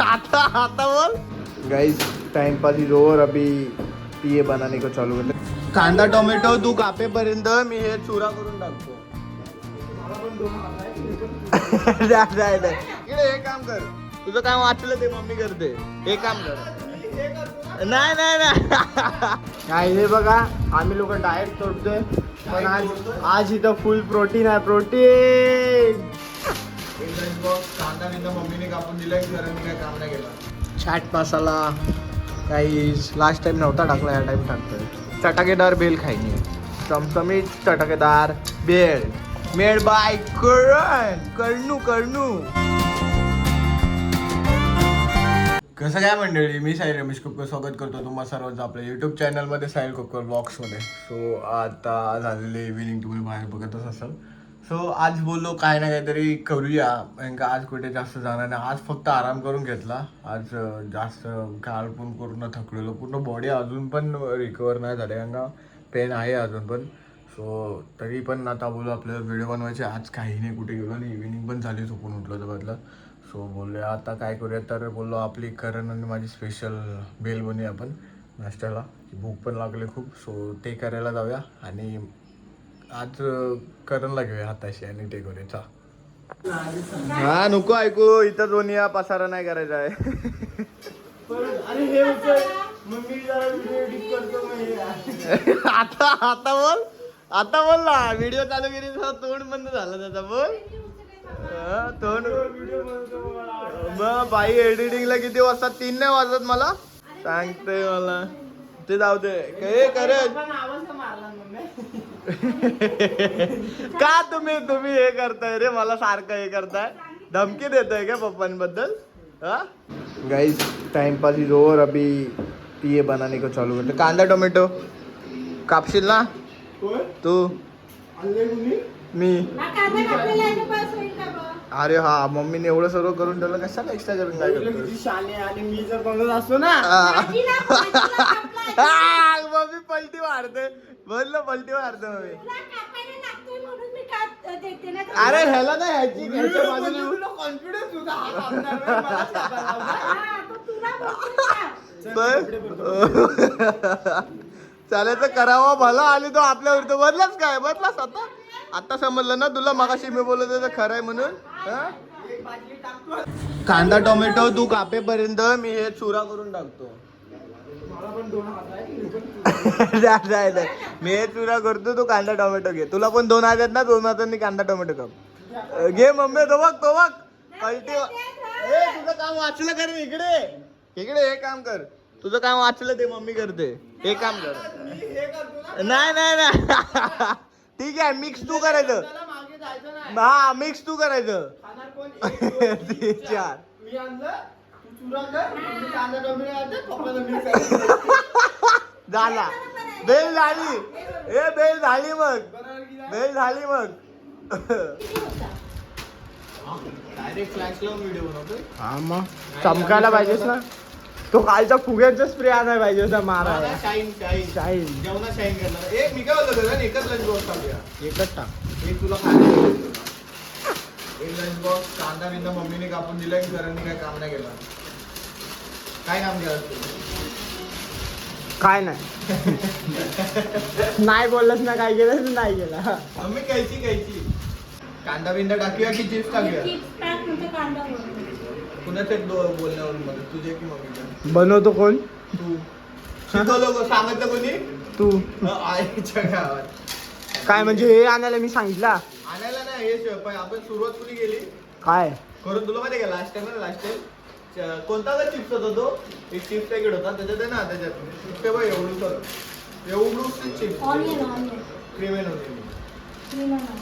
आता आता बोल guys, time pass is over. अभी पिये बनाने को चालू करते. कांदा टोमॅटो तू कापेपर्यंत मी हे चुरा करून टाकतो. इकडे हे काम कर. तुझं काय वाचलं ते मम्मी करते. हे काम कर. नाही नाही नाही हे बघा, आम्ही लोक डाएट तोडतोय, पण आज इथं फुल प्रोटीन आहे. प्रोटीन कांदा बिंदा मम्मीने कापून दिला की जरा मी काय काम नाही केलं. चाट मसाला काही लास्ट टाइम नव्हता टाकला, या टाइम टाकतोय. चटाकेदार बेल खायनी, चमचमीत चटाकेदार बेल मेड बाय कर्णू. कसं काय मंडळी, मी साहिल रमेश कुक्कर स्वागत करतो तुम्हा सर्वांचं आपल्या यूट्यूब चॅनलमध्ये, साहिल कुक्कर ब्लॉग्समध्ये. सो आता झालेले इव्हिनिंग, तुम्ही बाहेर बघतच असाल. सो आज बोललो काय ना काहीतरी करूया, कारण का आज कुठे जास्त जाणार नाही. आज फक्त आराम करून घेतला. आज जास्त काळ पण पूर्ण थकलेलो, पूर्ण बॉडी अजून पण रिकवर नाही झाले, कारण का पेन आहे अजून पण. सो तरी पण आता बोललो आपल्याला व्हिडिओ बनवायचे. आज काही नाही, कुठे गेलो नाही, इव्हिनिंग पण झाली, झोपून उठलो तर बदलं. सो बोललो आता काय करूया, तर बोललो आपली करण आणि माझी स्पेशल बेल बनवूया आपण नाश्त्याला. भूक पण लागले खूप, सो ते करायला जाऊया. आणि आज करणला घेऊया हाताशी आणि ते करूया. हा नको ऐकू, इथं दोन्ही पसारा नाही करायचा आहे. अरे हे आता बोल, आता बोल ना. व्हिडिओ चालू केली, तोंड बंद झाला त्याचा. बोल तोंड. मग बाई एडिटिंगला किती वाजता? 3 नाही वाजत मला सांगते. मला ते जाऊ दे. हे करत का तुम्ही हे करताय रे, मला सारखं हे करताय, धमकी देताय का पप्पांबद्दल? हा guys, time pass is over. अभी पिये बनाने को चालू करते. कांदा टोमॅटो कापशील ना तू? मी अरे हा, मम्मीने एवढं सर्व करून ठेवलं, कशाला एक्स्ट्रा करून काय करतो? आणि मी जर बनवत असतो ना, मम्मी पलटी मारते. बोललो पलटी मारते मम्मी. अरे ह्याला ना ह्याच्या बाजूला कॉन्फिडन्स चालायचं करावं भला, आणि तो आपल्यावर तो बदलाच काय बदलास आता. आता समजलं ना तुला, मगाशी मी बोलत होतो खरं आहे म्हणून. कांदा टोमॅटो तू कापेपर्यंत मी हे चुरा करून टाकतो. मी हे चुरा करतो, तू कांदा टोमॅटो घे. तुला पण 2 हात आहेत ना, 2 हातांनी कांदा टोमॅटो काप. घे मम्मी. तो बघ पलटी. तुझं काम वाचलं कर. इकडे हे काम कर. तुझं काम वाचलं ते मम्मी करते. हे काम कर. नाही ठीक आहे, मिक्स तू करायचं. हा मिक्स तू करायचं. 4 झाला. बेल झाली. बेल झाली मग. डायरेक्ट फ्लॅश लावून व्हिडिओ बनवतोय. हा मग चमकायला पाहिजेस ना. तो कालच्या फुग्याचा स्प्रे आणायला पाहिजे होता मारायला. शाईन जेवणा शाईन करणार. मी काय बोलतो घरात एकच लंच बॉक्स टाकूया. एकच टाक. एक तुला खायला एक लंच बॉक्स. कांदा बिंदा मम्मीने कापून दिला की घरांनी काय काम नाही केलं. काय काम केलं? काय नाही. नाही बोललंस ना, काय केलं नाही केलं. मम्मी कैची कांदा बिंदा टाकूया की चिप्स टाकूया? कुणाचे बोलण्यावरून मदत, तुझे की मम्मी? बनवतो कोण? तू. शिकवलं सांगितलं कोणी? तू. आईच्या गावात काय म्हणजे हे आणायला मी सांगितलं? आणायला नाही, हे आपण सुरुवात कुठे केली काय करून तुला माहिती का? लास्ट टाइम कोणता का चिप्स होता तो? एक चिप्स पॅकेट होता, त्याच्यात आहे ना, त्याच्यात ते बघ एवढूच चिप्स क्रीम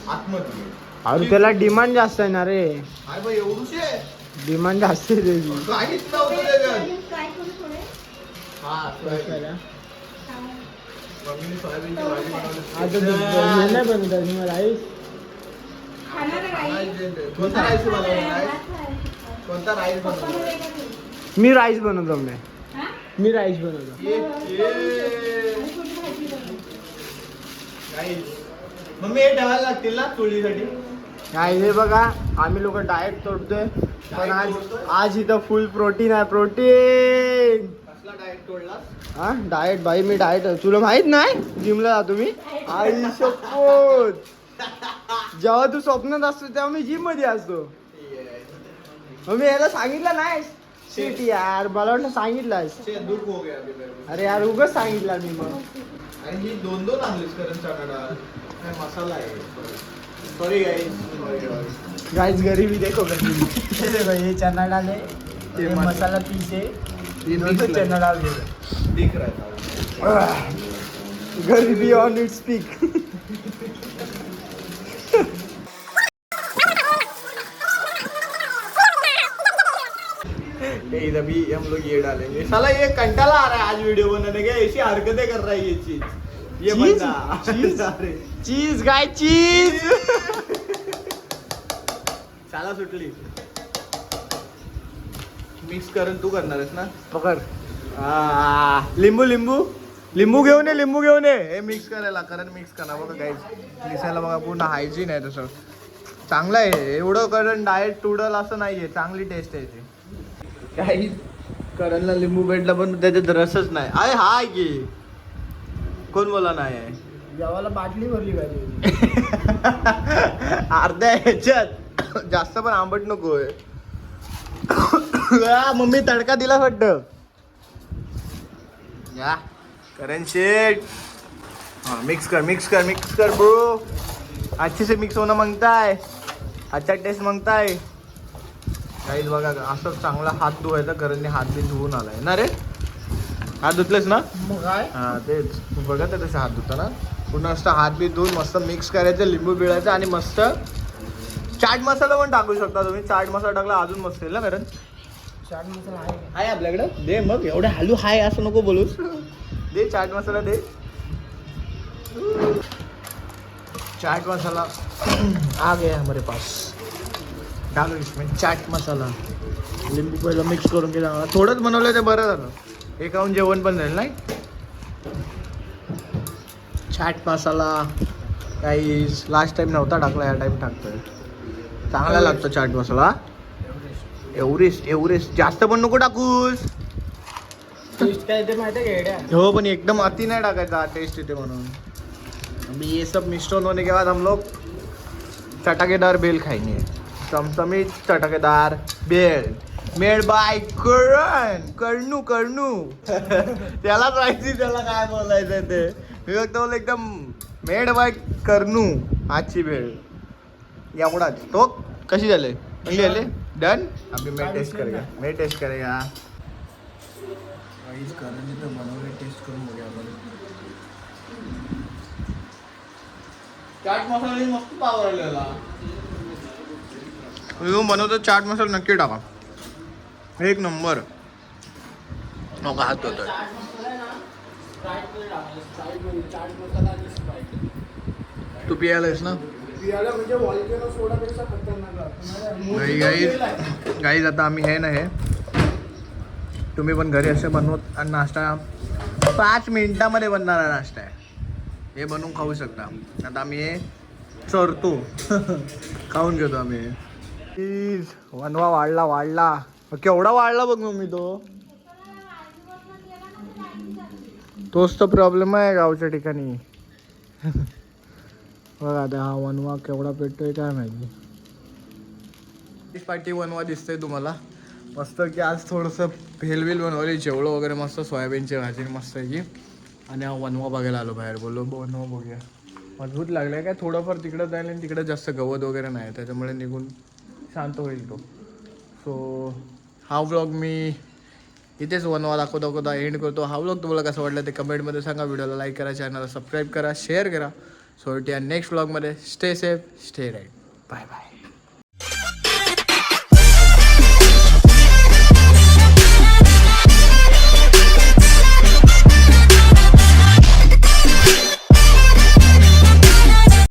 आतमध्ये. अरे त्याला डिमांड जास्त आहे ना रे. अरे भाई एवढूच आहे डिमांड जास्त आहे त्याची. काहीच नव्हतं त्याच्यात. हा मम्मीने सोयाबीनची भाजी बनवली. नाही बनवत राईस. कोणता राईस बनवला? कोणता राईस बनवला? मी राईस बनवतो. मी राईस बनवतो. मम्मी हे ठेवायला लागतील ना चुलीसाठी? काय हे बघा आम्ही लोक डाएट तोडतोय पण आज इथं फुल प्रोटीन आहे प्रोटीन. कसला डाएट तोडला? हा डाएट भाई मी डाएट तुला माहित नाही जिमला जातो मी. आई शपथ जेव्हा तू स्वप्नात असतो तेव्हा मी जिम मध्ये असतो. मग मी याला सांगितलं नाही शिट यार मला वाटलं सांगितलंस. दुःख हो गया अभी मेरे को. अरे यार उगाच सांगितलं मी मग. आणि ही 2 आणलीस कारण चणा डाळ काय मसाला आहे. Sorry guys. गाइस गरीबी देखो ये देखो ये चना डाल है ये मसाला पीसे ये दोनों mix चना डाल दे. दिख रहा था. गरीबी ऑन इट्स पीक. इधर भी हम लोग ये डालेंगे. साला ये कंटाला आ रहा है आज वीडियो बनाने का. ऐसी हरकतें कर रहा है ये चीज. ये बंदा चीज अरे चीज गाय चीज. साला सुटली. मिक्स करून तू करणार आहेस ना. पकड. लिंबू लिंबू लिंबू घेऊन ये हे मिक्स करायला. कारण मिक्स करा बघा गाईज. दिसायला बघा पूर्ण हायजीन आहे तसं. चांगलं आहे एवढं. कारण डाएट टुडल असं नाहीये. चांगली टेस्ट आहे ती. काही करणला लिंबू भेटला पण त्याच्यात रसच नाही आहे. हाय की कोण बोला नाही आहे. जेवायला बाटली भरली पाहिजे. अर्ध्या ह्याच्यात जास्त पण आंबट नकोय. मम्मी तडका दिला वाटतं. या करण शेट. हाँ मिक्स कर ब्रो. अच्छे से मिक्स होना मांगता है. अच्छा टेस्ट मांगता है. काहीच बघा असं चांगला हात धुवायचा. करणने हात बी धुवून आलाय ना रे. हात धुतलेस ना. मग काय हा तेच बघा तर तसे हात धुताना पूर्ण असं हात बी धुवून मस्त मिक्स करायचं. लिंबू पिळायचं आणि मस्त चाट मसाला पण टाकू शकता तुम्ही. चाट मसाला टाकला अजून मस्त येईल ना. कारण चाट मसाला आहे का? आहे आपल्याकडं. दे मग एवढे हालू हाय असं नको बोलूस. दे चाट मसाला दे. चाट मसाला आ गया हमारे पास. डालो इसमें चाट मसाला. लिंबू पहिलं मिक्स करून घ्या. थोडंच बनवलं ते बरं झालं. हे खाऊन जेवण पण जाईल नाही. चाट मसाला काही लास्ट टाइम नव्हता टाकला या टाइम टाकतोय. चांगला लागतो चाट मसाला. एव्हरेस्ट जास्त पण नको टाकूस. टेस्ट काय ते माहिती आहे का? हो पण एकदम अति नहीं टाकायचा टेस्ट येते म्हणून. अभी ये सब मिश्रण होने के बाद हम लोग चटकेदार बेल खाएंगे. चमचमीत चटकेदार बेल मेड बाय करनू. त्यालाच माहिती त्याला काय बोलायचं ते. मी फक्त बोल एकदम मेड बाय करनू. आजची भेळ एवढाच. तो कशी झाले चांगली झाले. डन. अभी मैं टेस्ट करेगा. टेस्ट करून बघूया आपण. चाट मसाला मस्त पावर आलेला. बनवतो चाट मसाला नक्की टाका. एक नंबर. नका हात होतोय. तू पियालायस ना. म्हणजे व्हॉल्केनो सोडापेक्षा खतरनाक. गाईज आता आम्ही हे ना हे तुम्ही पण घरी असे बनवत. आणि नाश्ता 5 मिनिटामध्ये बनणारा नाश्ता आहे. हे बनवून खाऊ शकता. आता आम्ही हे चरतो. खाऊन घेतो आम्ही. प्लीज वनवा वाढला. केवढा वाढला बघ मम्मी तोच तर प्रॉब्लेम आहे गावच्या ठिकाणी. बघा आता हा वनवा केवढा पेटतोय काय माहिती. पाठी वनवा दिसतंय तुम्हाला. मस्त की आज थोडंसं भेलवेल बनवली. जेवढं वगैरे मस्त सोयाबीनची भाजी मस्त आहे की. आणि हा वनवा बघायला आलो बाहेर. बोललो वनवा बघूया. मजबूत लागलं आहे काय. थोडंफार तिकडं जायला आणि तिकडं जास्त गवत वगैरे नाही त्याच्यामुळे निघून शांत होईल तो. सो हा व्लॉग मी इथेच वनवा दाखवता एंड करतो. हा व्लॉग तुम्हाला कसं वाटलं ते कमेंटमध्ये सांगा. व्हिडिओला लाईक करा. चॅनलला सबस्क्राईब करा. शेअर करा. सो या नेक्स्ट व्लॉगमध्ये stay safe stay right. Bye bye.